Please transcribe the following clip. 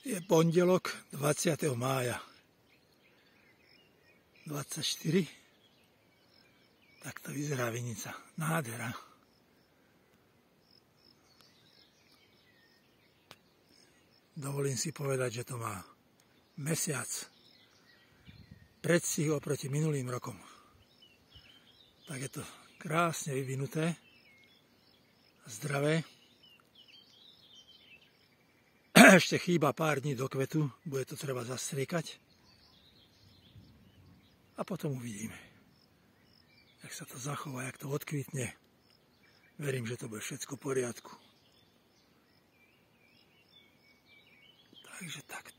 Je pondelok 20. mája 24. Takto vyzerá vinica. Nádhera. Dovolím si povedať, že to má mesiac predstih oproti minulým rokom. Tak je to krásne vyvinuté, zdravé. Ešte chýba pár dní do kvetu, bude to treba zastriekať. A potom uvidíme, jak sa to zachová, jak to odkvitne. Verím, že to bude všetko v poriadku. Takže takto.